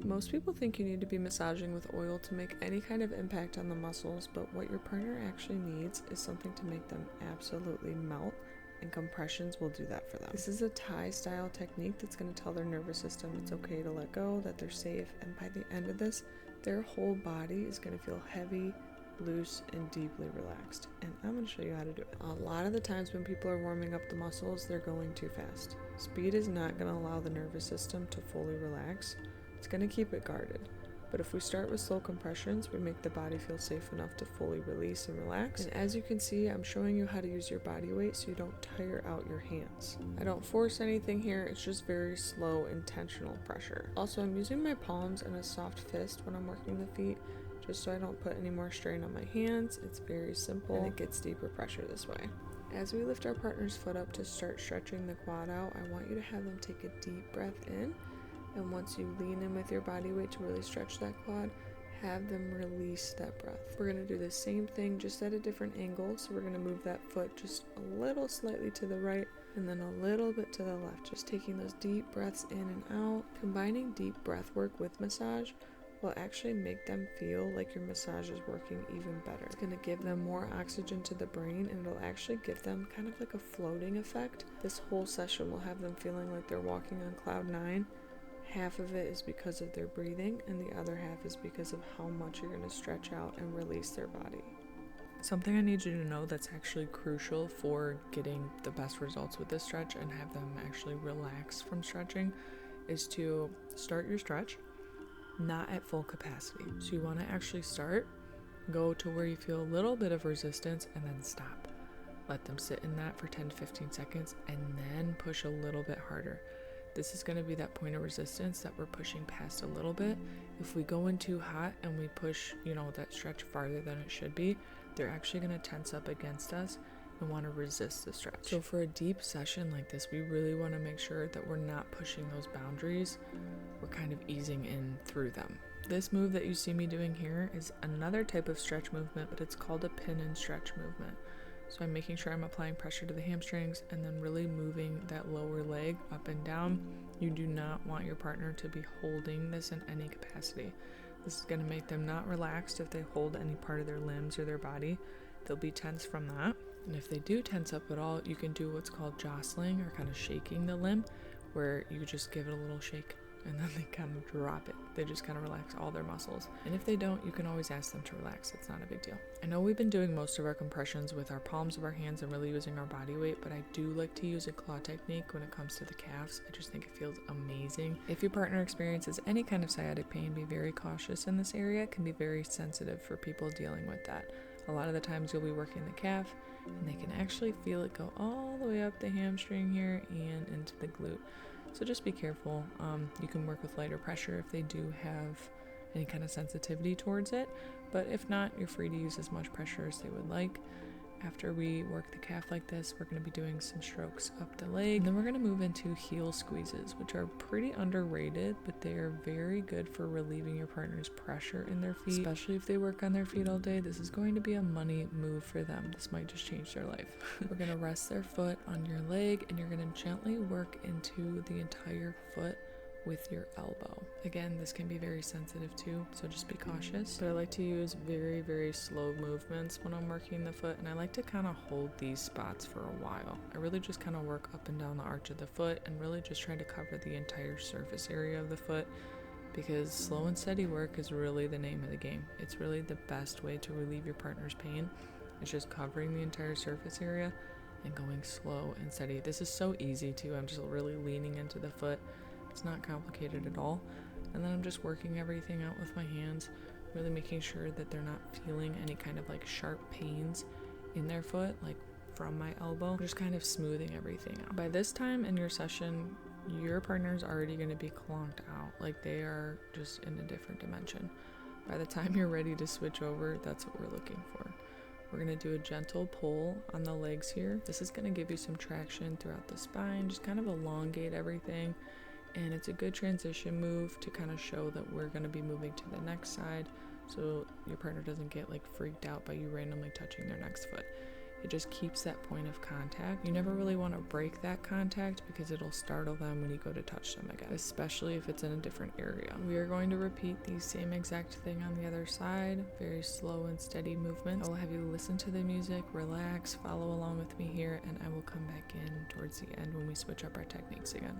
Most people think you need to be massaging with oil to make any kind of impact on the muscles, but what your partner actually needs is something to make them absolutely melt, and compressions will do that for them. This is a Thai style technique that's going to tell their nervous system it's okay to let go, that they're safe, and by the end of this, their whole body is going to feel heavy, loose, and deeply relaxed. And I'm going to show you how to do it. A lot of the times when people are warming up the muscles, they're going too fast. Speed is not going to allow the nervous system to fully relax. It's going to keep it guarded. But if we start with slow compressions, we make the body feel safe enough to fully release and relax. And as you can see, I'm showing you how to use your body weight so you don't tire out your hands. I don't force anything here, it's just very slow, intentional pressure. Also, I'm using my palms and a soft fist when I'm working the feet, just so I don't put any more strain on my hands. It's very simple and it gets deeper pressure this way. As we lift our partner's foot up to start stretching the quad out, I want you to have them take a deep breath in. And once you lean in with your body weight to really stretch that quad, have them release that breath. We're going to do the same thing just at a different angle. So we're going to move that foot just a little slightly to the right and then a little bit to the left. Just taking those deep breaths in and out. Combining deep breath work with massage will actually make them feel like your massage is working even better. It's going to give them more oxygen to the brain, and it'll actually give them kind of like a floating effect. This whole session will have them feeling like they're walking on cloud 9. Half of it is because of their breathing, and the other half is because of how much you're going to stretch out and release their body. Something I need you to know that's actually crucial for getting the best results with this stretch and have them actually relax from stretching is to start your stretch not at full capacity. So you want to actually start, go to where you feel a little bit of resistance, and then stop. Let them sit in that for 10 to 15 seconds and then push a little bit harder. This is going to be that point of resistance that we're pushing past a little bit. If we go in too hot and we push, that stretch farther than it should be, they're actually going to tense up against us and want to resist the stretch. So for a deep session like this, we really want to make sure that we're not pushing those boundaries. We're kind of easing in through them. This move that you see me doing here is another type of stretch movement, but it's called a pin and stretch movement. So I'm making sure I'm applying pressure to the hamstrings and then really moving that lower leg up and down. You do not want your partner to be holding this in any capacity. This is going to make them not relaxed if they hold any part of their limbs or their body. They'll be tense from that. And if they do tense up at all, you can do what's called jostling or kind of shaking the limb, where you just give it a little shake and then they kind of drop it. They just kind of relax all their muscles. And if they don't, you can always ask them to relax. It's not a big deal. I know we've been doing most of our compressions with our palms of our hands and really using our body weight, but I do like to use a claw technique when it comes to the calves. I just think it feels amazing. If your partner experiences any kind of sciatic pain, be very cautious in this area. It can be very sensitive for people dealing with that. A lot of the times you'll be working the calf and they can actually feel it go all the way up the hamstring here and into the glute. So just be careful. You can work with lighter pressure if they do have any kind of sensitivity towards it, but if not, you're free to use as much pressure as they would like. After we work the calf like this, we're going to be doing some strokes up the leg, and then we're going to move into heel squeezes, which are pretty underrated, but they are very good for relieving your partner's pressure in their feet, especially if they work on their feet all day. This is going to be a money move for them. This might just change their life. We're going to rest their foot on your leg, and you're going to gently work into the entire foot with your elbow. Again, this can be very sensitive too, so just be cautious. But I like to use very, very slow movements when I'm working the foot, and I like to kind of hold these spots for a while. I really just kind of work up and down the arch of the foot and really just try to cover the entire surface area of the foot, because slow and steady work is really the name of the game. It's really the best way to relieve your partner's pain. It's just covering the entire surface area and going slow and steady. This is so easy too. I'm just really leaning into the foot. It's not complicated at all. And then I'm just working everything out with my hands, really making sure that they're not feeling any kind of like sharp pains in their foot, like from my elbow. I'm just kind of smoothing everything out. By this time in your session, your partner's already going to be clonked out, like they are just in a different dimension. By the time you're ready to switch over, that's what we're looking for. We're going to do a gentle pull on the legs here. This is going to give you some traction throughout the spine, just kind of elongate everything. And it's a good transition move to kind of show that we're going to be moving to the next side, so your partner doesn't get like freaked out by you randomly touching their next foot. It just keeps that point of contact. You never really want to break that contact because it'll startle them when you go to touch them again, especially if it's in a different area. We are going to repeat the same exact thing on the other side, very slow and steady movements. I will have you listen to the music, relax, follow along with me here, and I will come back in towards the end when we switch up our techniques again.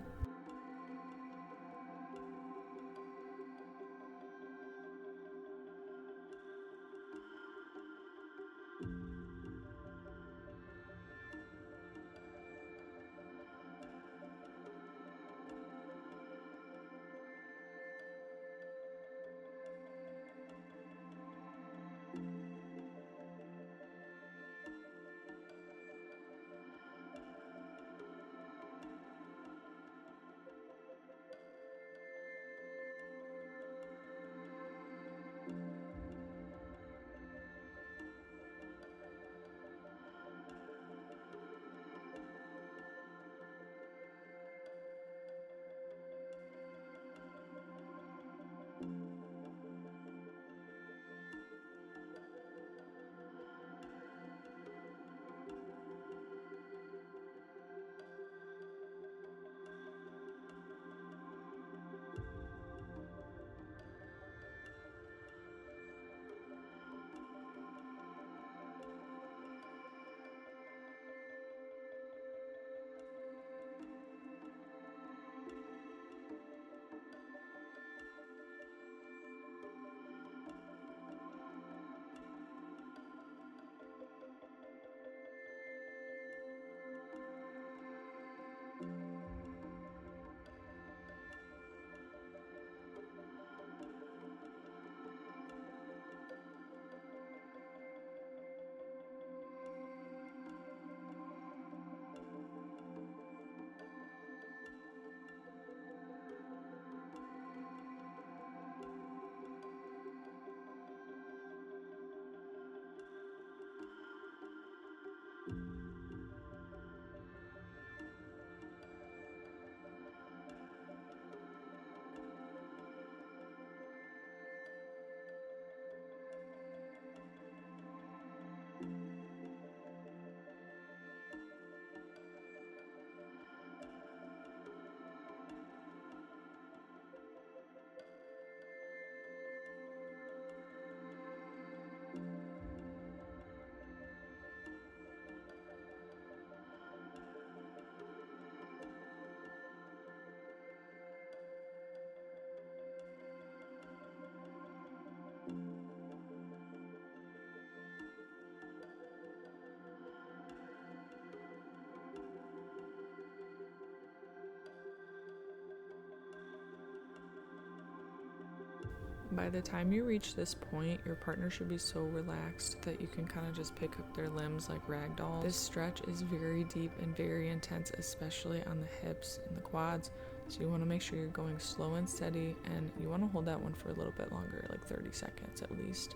By the time you reach this point, your partner should be so relaxed that you can kind of just pick up their limbs like rag dolls. This stretch is very deep and very intense, especially on the hips and the quads. So you want to make sure you're going slow and steady, and you want to hold that one for a little bit longer, like 30 seconds at least.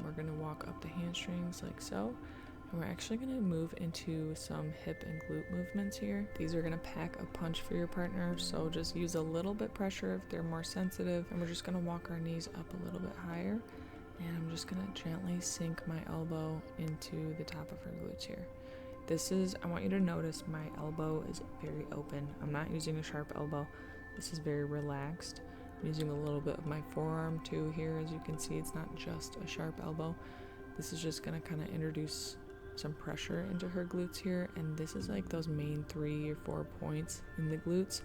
We're going to walk up the hamstrings like so. And we're actually going to move into some hip and glute movements here. These are going to pack a punch for your partner, so just use a little bit pressure if they're more sensitive. And we're just going to walk our knees up a little bit higher. And I'm just going to gently sink my elbow into the top of her glutes here. I want you to notice my elbow is very open. I'm not using a sharp elbow. This is very relaxed. I'm using a little bit of my forearm too here. As you can see, it's not just a sharp elbow. This is just going to kind of introduce some pressure into her glutes here, and this is like those main 3 or 4 points in the glutes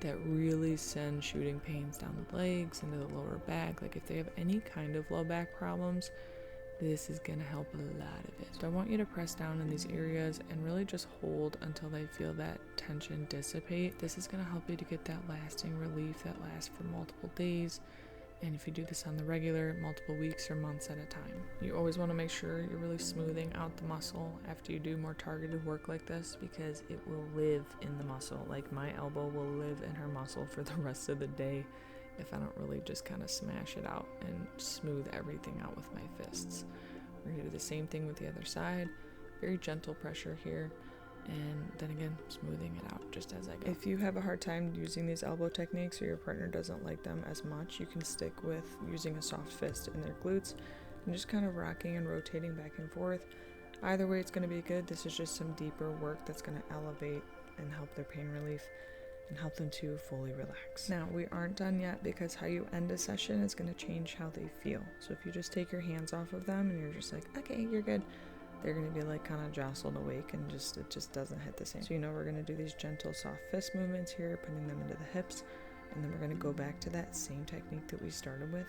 that really send shooting pains down the legs, into the lower back. Like if they have any kind of low back problems, this is going to help a lot of it. So I want you to press down in these areas and really just hold until they feel that tension dissipate. This is going to help you to get that lasting relief that lasts for multiple days. And if you do this on the regular, multiple weeks or months at a time. You always want to make sure you're really smoothing out the muscle after you do more targeted work like this, because it will live in the muscle. Like my elbow will live in her muscle for the rest of the day if I don't really just kind of smash it out and smooth everything out with my fists. We're going to do the same thing with the other side. Very gentle pressure here. And then again, smoothing it out just as I go. If you have a hard time using these elbow techniques or your partner doesn't like them as much, you can stick with using a soft fist in their glutes and just kind of rocking and rotating back and forth. Either way, it's going to be good. This is just some deeper work that's going to elevate and help their pain relief and help them to fully relax. Now, we aren't done yet because how you end a session is going to change how they feel. So if you just take your hands off of them and you're just like, okay, you're good, they're going to be like kind of jostled awake and it just doesn't hit the same. So we're going to do these gentle soft fist movements here, putting them into the hips, and then we're going to go back to that same technique that we started with,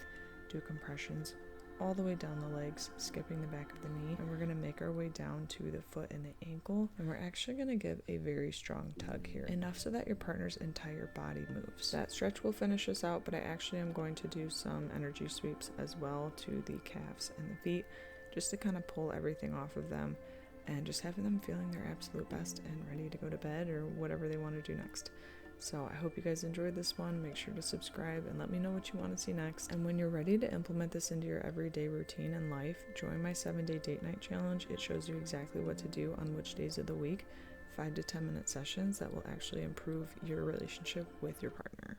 do compressions all the way down the legs, skipping the back of the knee, and we're going to make our way down to the foot and the ankle, and we're actually going to give a very strong tug here, enough so that your partner's entire body moves. That stretch will finish us out, but I actually am going to do some energy sweeps as well to the calves and the feet, just to kind of pull everything off of them and just having them feeling their absolute best and ready to go to bed or whatever they want to do next. So I hope you guys enjoyed this one. Make sure to subscribe and let me know what you want to see next. And when you're ready to implement this into your everyday routine and life, join my 7-day date night challenge. It shows you exactly what to do on which days of the week, 5 to 10 minute sessions that will actually improve your relationship with your partner.